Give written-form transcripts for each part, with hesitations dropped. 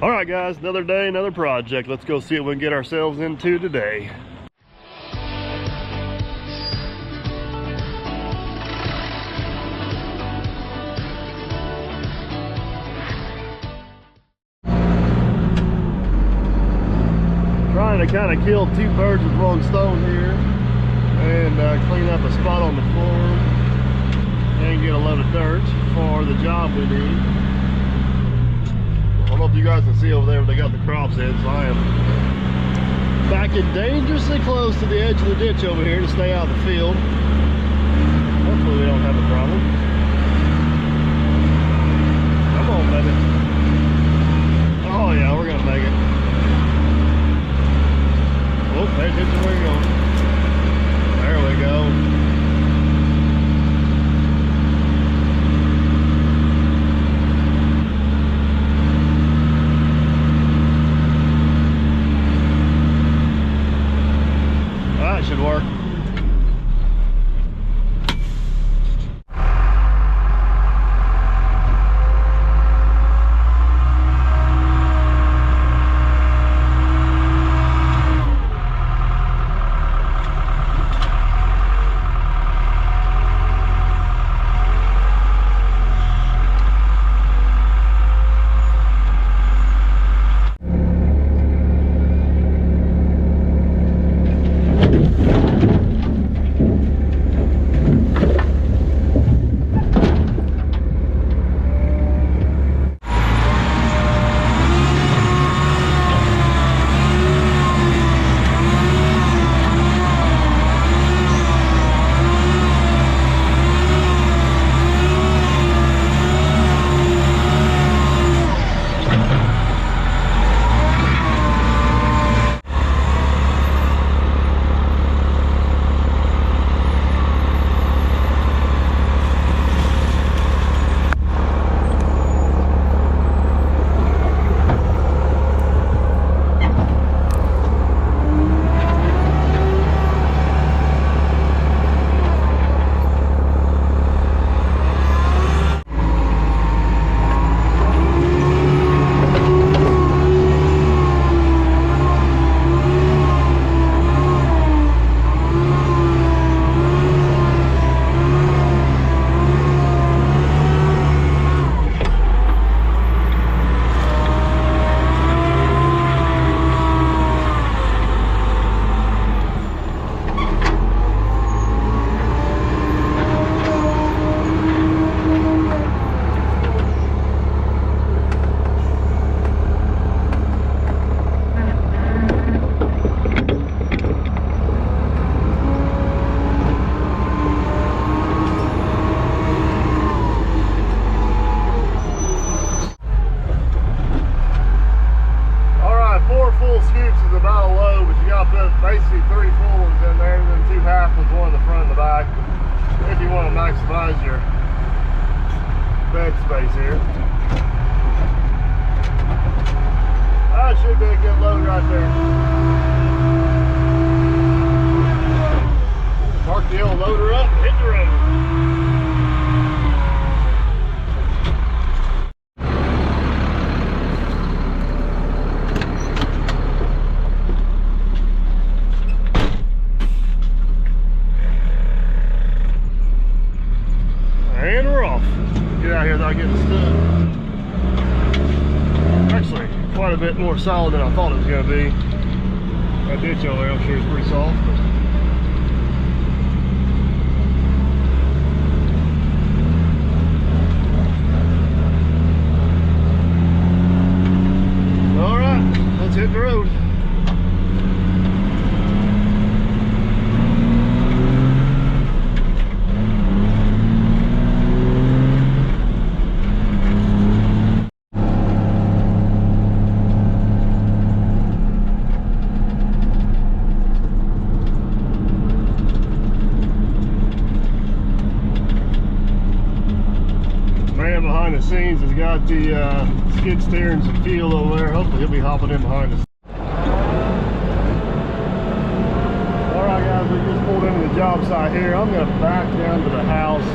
All right, guys, another day, another project. Let's go see what we can get ourselves into today. Trying to kind of kill two birds with one stone here and clean up a spot on the floor and get a load of dirt for the job we need. I don't know if you guys can see over there where they got the crops in, so I am backing dangerously close to the edge of the ditch over here to stay out of the field. Hopefully we don't have a problem. Come on, baby. Oh yeah, we're gonna make it. Oh, pay attention where you're going. There we go. That should work. Basically 3 full ones in there, and then 2 half ones, one in the front and the back, if you want to maximize your bed space here. That should be a good load right there. Park the old loader up and hit the road. And we're off. Get out here without getting stuck. Actually, quite a bit more solid than I thought it was going to be. That ditch over there, I'm sure is pretty soft. But all right, let's hit the road. Behind the scenes has got the skid steer and some fuel over there. Hopefully he'll be hopping in behind us. Alright guys, we just pulled into the job site here. I'm going to back down to the house.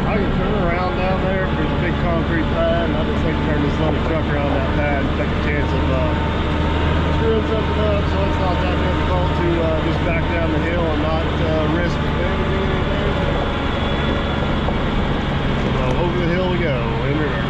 I can turn around down there. There's a big concrete pad, and I just think turn this little truck around that pad. that and take a chance of screwing something up, so it's not that difficult to just back down the hill and not risk damaging anything. So over the hill we go in reverse.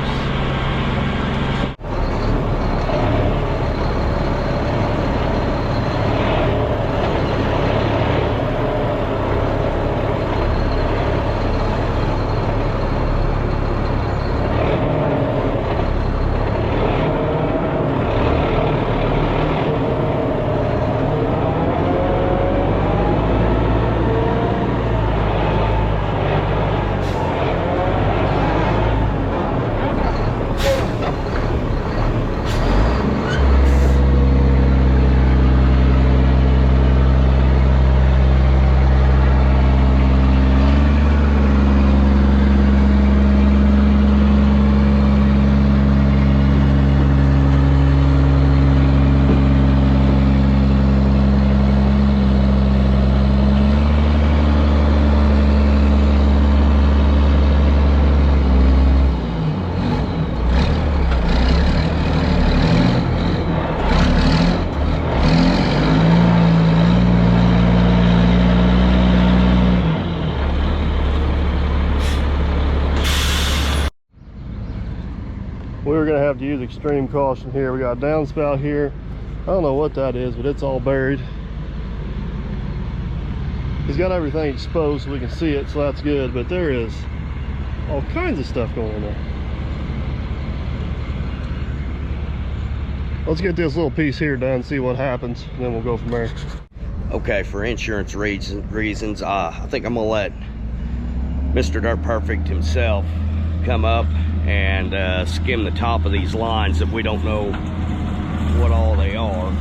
We're gonna have to use extreme caution here. We got a downspout here. I don't know what that is, but it's all buried. He's got everything exposed so we can see it, so that's good, but there is all kinds of stuff going on there. Let's get this little piece here done, see what happens, and then we'll go from there. Okay, for insurance reasons, I think I'm gonna let Mr. Dirt Perfect himself come up and skim the top of these lines that we don't know what all they are.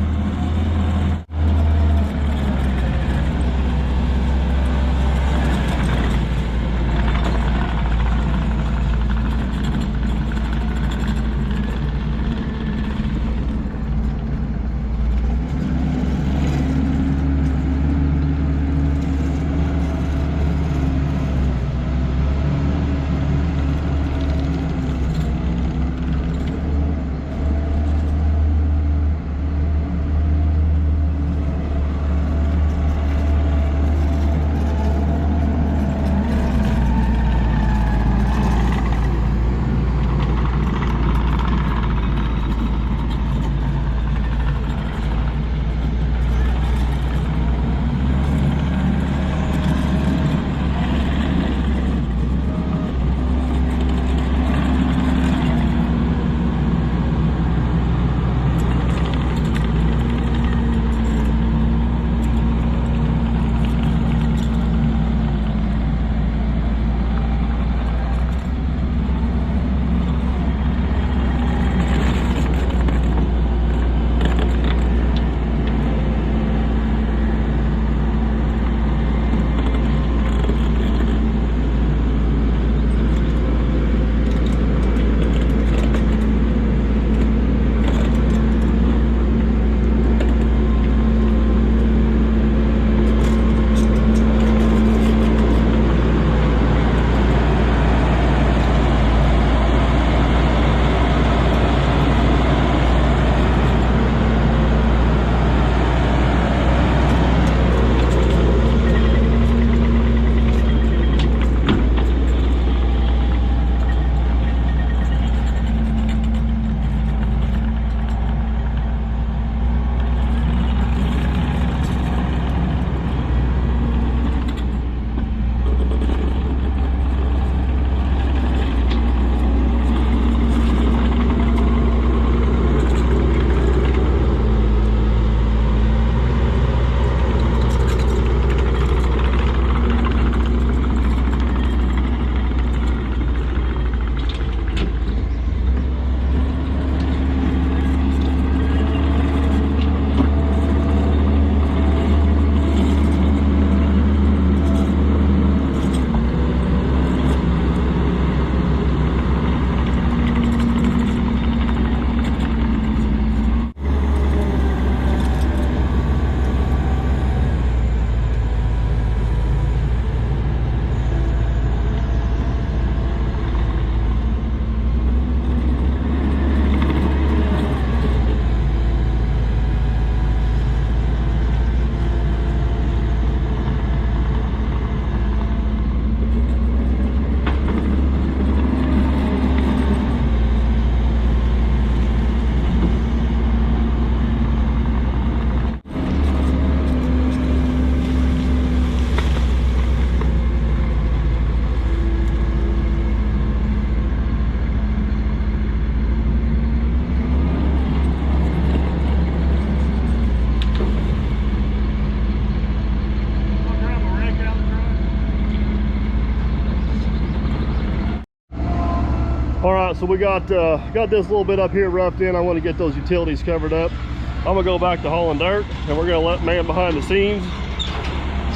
so we got this little bit up here roughed in. I want to get those utilities covered up. I'm gonna go back to hauling dirt, and we're gonna let man behind the scenes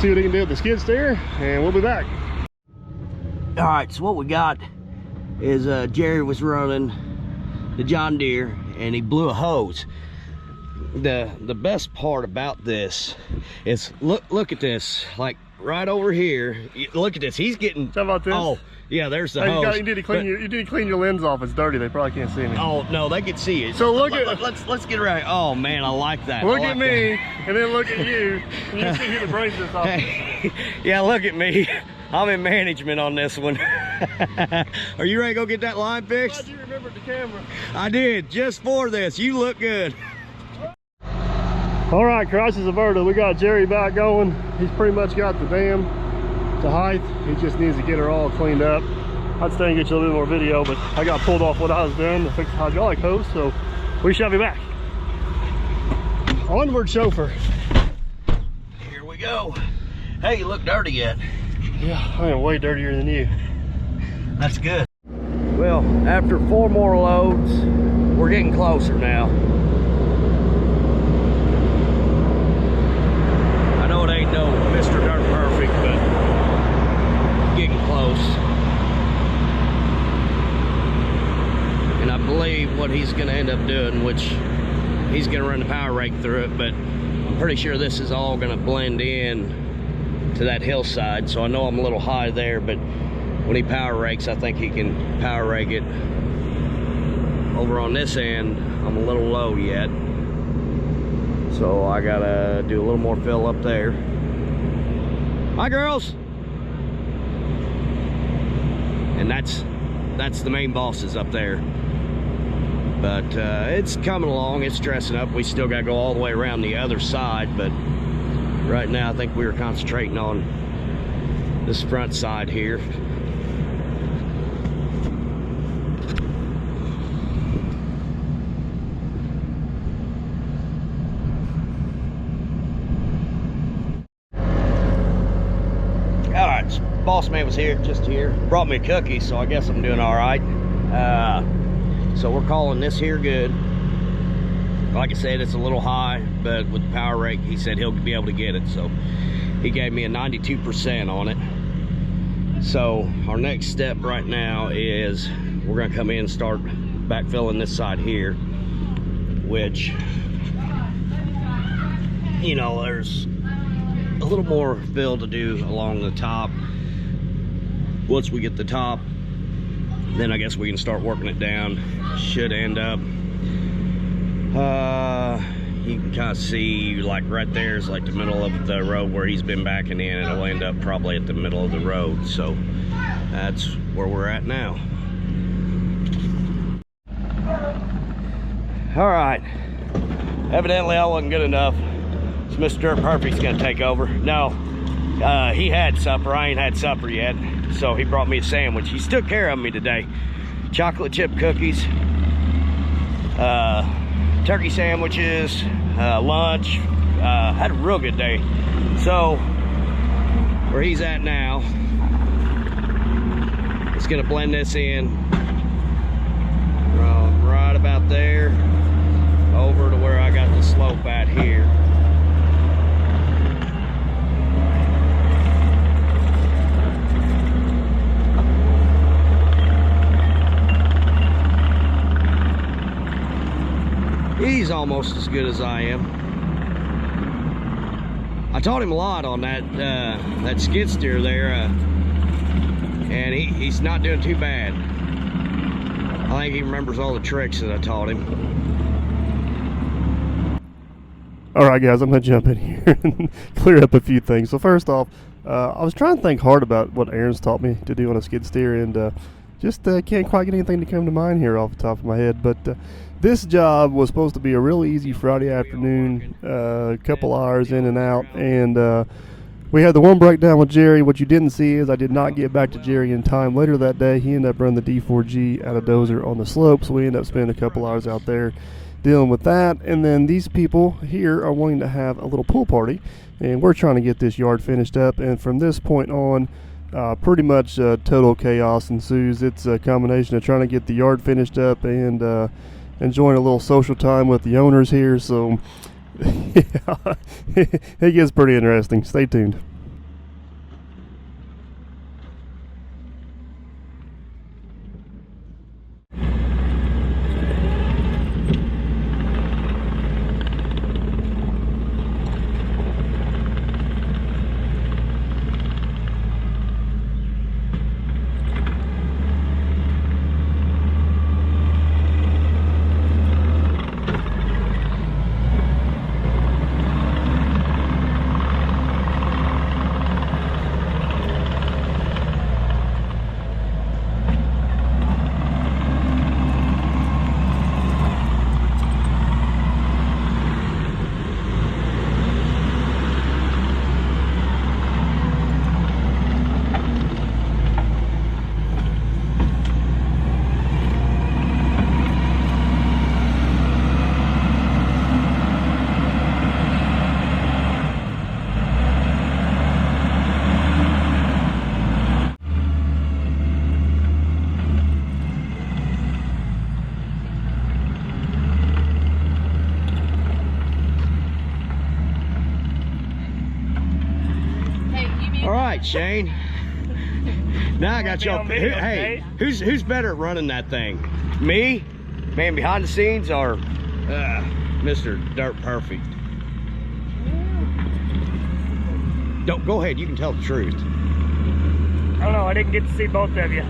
see what he can do with the skid steer, and we'll be back. All right, so what we got is Jerry was running the John Deere, and he blew a hose. The best part about this is look at this, like right over here. Look at this. He's getting. How about this? Oh, yeah. There's the hey, hose. you need to clean your lens off. It's dirty. They probably can't see me. Oh no, they can see it. So let's get right. Oh man, I like that. Look at me, and then look at you, and you see who the brains this off. Hey, yeah, look at me. I'm in management on this one. Are you ready to go get that line fixed? Glad you remembered the camera. I did, just for this. You look good. All right, crisis averted. We got Jerry back going. He's pretty much got the dam to height. He just needs to get her all cleaned up. I'd stay and get you a little bit more video, but I got pulled off what I was doing to fix the hydraulic hose, so we shall be back. Onward, chauffeur. Here we go. Hey, you look dirty yet. Yeah, I am way dirtier than you. That's good. Well, after 4 more loads, we're getting closer now. I know it ain't no Mr. Dirt Perfect, but getting close. And I believe what he's gonna end up doing, which he's gonna run the power rake through it, but I'm pretty sure this is all gonna blend in to that hillside, so I know I'm a little high there, but when he power rakes, I think he can power rake it. Over on this end, I'm a little low yet, so I gotta do a little more fill up there. Hi girls. And that's the main bosses up there, but it's coming along. It's dressing up. We still gotta go all the way around the other side, but right now I think we were concentrating on this front side here. All right, boss man was here, just here, brought me a cookie, so I guess I'm doing all right. So we're calling this here good. Like I said, it's a little high, but with the power rake, he said he'll be able to get it. So he gave me a 92% on it. So our next step right now is we're gonna come in and start backfilling this side here, which, you know, there's a little more fill to do along the top. Once we get the top, then I guess we can start working it down. Should end up, you can kind of see, like right there is like the middle of the road where he's been backing in, and it'll end up probably at the middle of the road. So that's where we're at now. All right, evidently I wasn't good enough, so Mr. Dirt Perfect's gonna take over. No, he had supper. I ain't had supper yet, so he brought me a sandwich. He's took care of me today. Chocolate chip cookies, turkey sandwiches, lunch. Had a real good day. So where he's at now, it's gonna blend this in right about there over to where I got the slope at here. He's almost as good as I am. I taught him a lot on that skid steer there, and he's not doing too bad. I think he remembers all the tricks that I taught him. All right, guys, I'm gonna jump in here and clear up a few things. So first off, I was trying to think hard about what Aaron's taught me to do on a skid steer, and just can't quite get anything to come to mind here off the top of my head. But this job was supposed to be a real easy Friday afternoon, a couple hours in and out, and we had the one breakdown with Jerry. What you didn't see is I did not get back to Jerry in time. Later that day, he ended up running the D4G out of dozer on the slope, so we ended up spending a couple hours out there dealing with that. And then these people here are wanting to have a little pool party, and we're trying to get this yard finished up. And from this point on, pretty much total chaos ensues. It's a combination of trying to get the yard finished up and enjoying a little social time with the owners here. So yeah, it gets pretty interesting. Stay tuned. All right, Shane. Now I got y'all. Hey, who's better at running that thing? Me, man behind the scenes, or Mr. Dirt Perfect? Don't go ahead. You can tell the truth. I don't know. I didn't get to see both of you.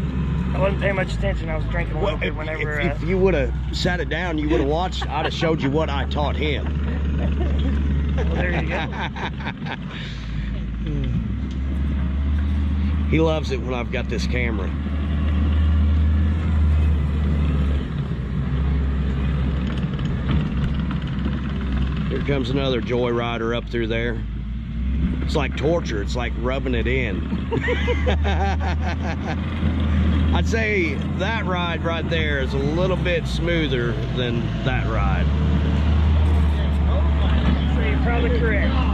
I wasn't paying much attention. I was drinking a little bit whenever. If you would have sat it down, you would have watched. I'd have showed you what I taught him. Well, there you go. He loves it when I've got this camera. Here comes another joyrider up through there. It's like torture. It's like rubbing it in. I'd say that ride right there is a little bit smoother than that ride. So you're probably correct.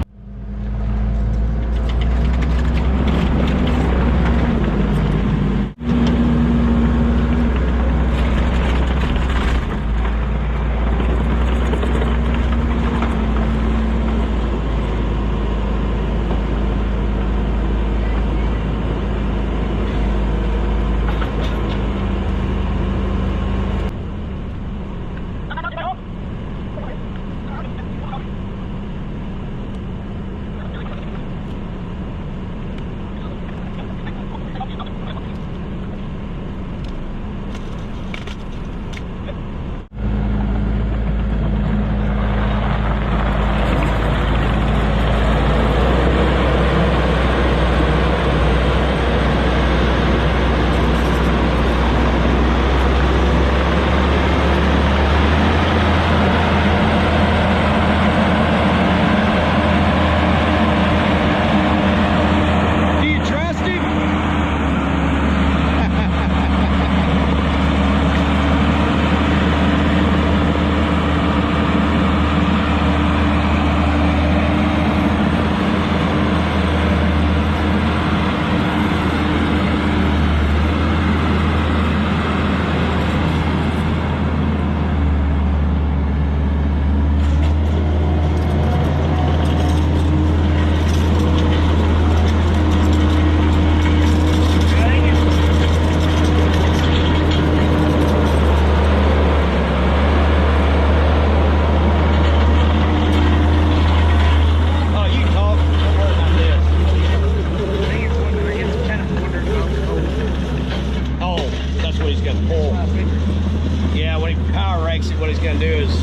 What he's gonna do is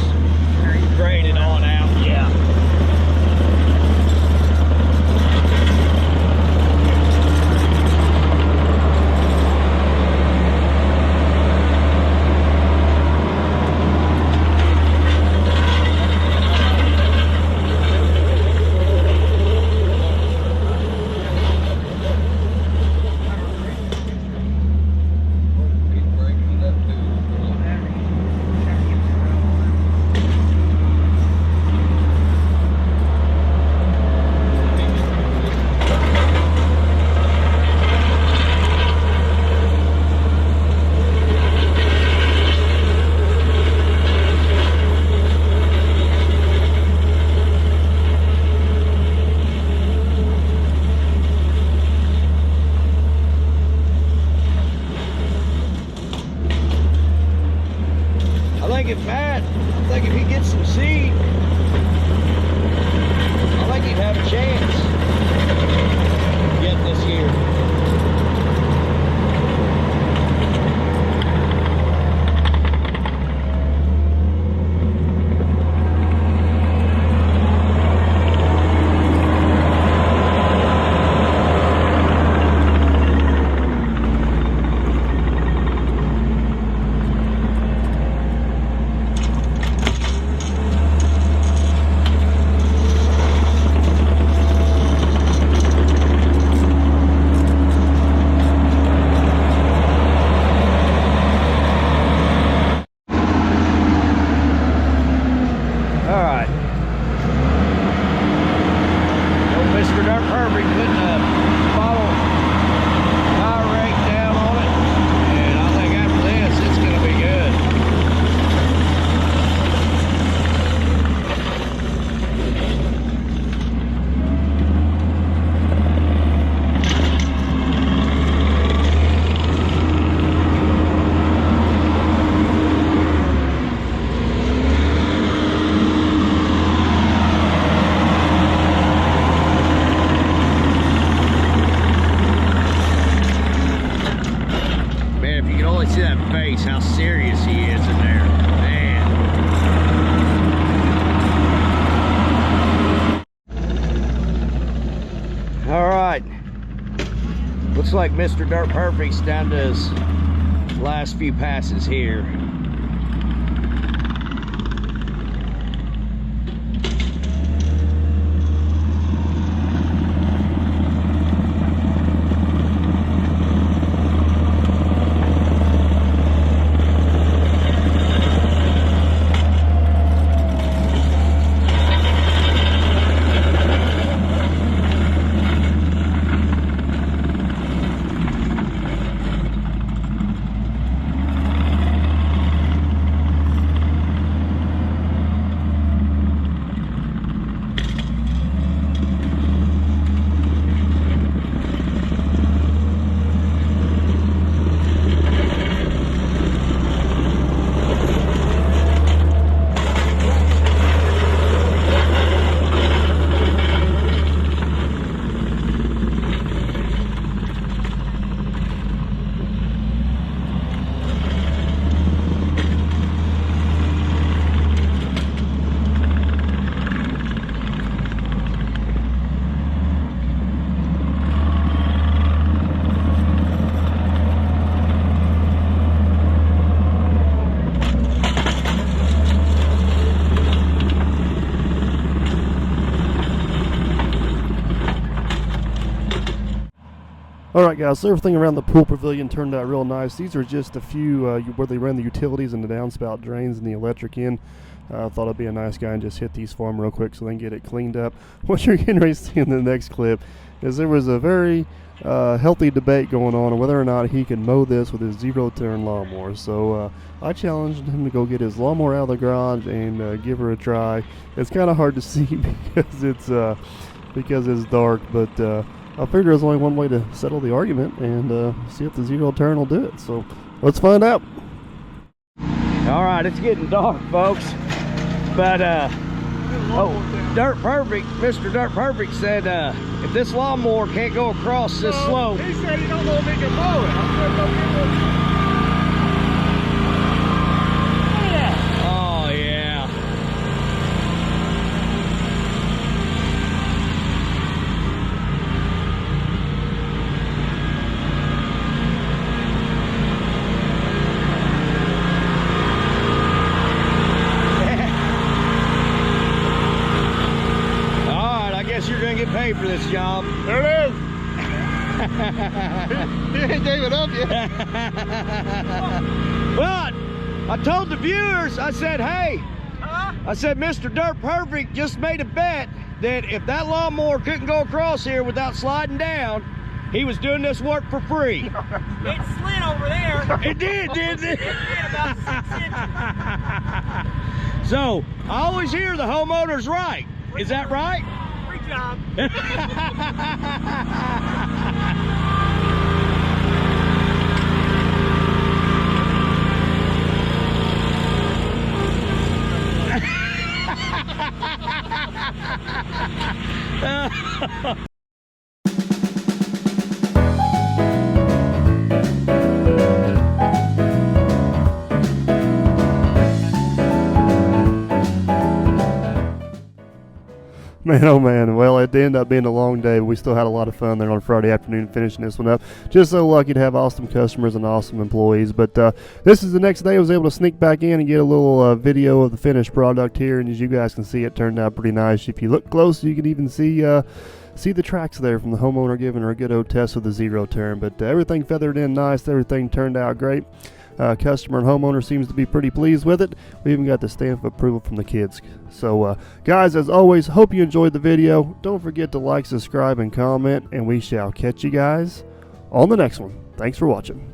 grade it on out. Yeah. if he gets some seed, I think he'd have a chance getting this year. How serious he is in there, man. All right, looks like Mr. Dirt Perfect's down to his last few passes here. Alright guys, so everything around the pool pavilion turned out real nice. These are just a few where they ran the utilities and the downspout drains and the electric in. I thought I'd be a nice guy and just hit these for them real quick so they can get it cleaned up. What you're getting ready to see in the next clip is there was a very healthy debate going on whether or not he could mow this with his zero-turn lawnmower. So I challenged him to go get his lawnmower out of the garage and give her a try. It's kind of hard to see because it's dark, but I figured there's only one way to settle the argument and see if the zero-turn will do it. So let's find out. All right, it's getting dark, folks. But Dirt Perfect, Mr. Dirt Perfect said if this lawnmower can't go across this slope. He said he don't know if he can mow it. I said, go get one. Oh, yeah. You're gonna get paid for this job. There it is. He ain't gave it up yet. But I told the viewers, I said, hey, I said, Mr. Dirt Perfect just made a bet that if that lawnmower couldn't go across here without sliding down, he was doing this work for free. It slid over there. It did, didn't it? It did about 6 inches. So I always hear the homeowner's right. Is that right? Job. Man, oh man. Well, it ended up being a long day, but we still had a lot of fun there on Friday afternoon finishing this one up. Just so lucky to have awesome customers and awesome employees. But this is the next day. I was able to sneak back in and get a little video of the finished product here. And as you guys can see, it turned out pretty nice. If you look close, you can even see the tracks there from the homeowner giving her a good old test with the zero turn. But everything feathered in nice. Everything turned out great. Customer and homeowner seems to be pretty pleased with it. We even got the stamp of approval from the kids. So guys, as always, hope you enjoyed the video. Don't forget to like, subscribe, and comment, and we shall catch you guys on the next one. Thanks for watching.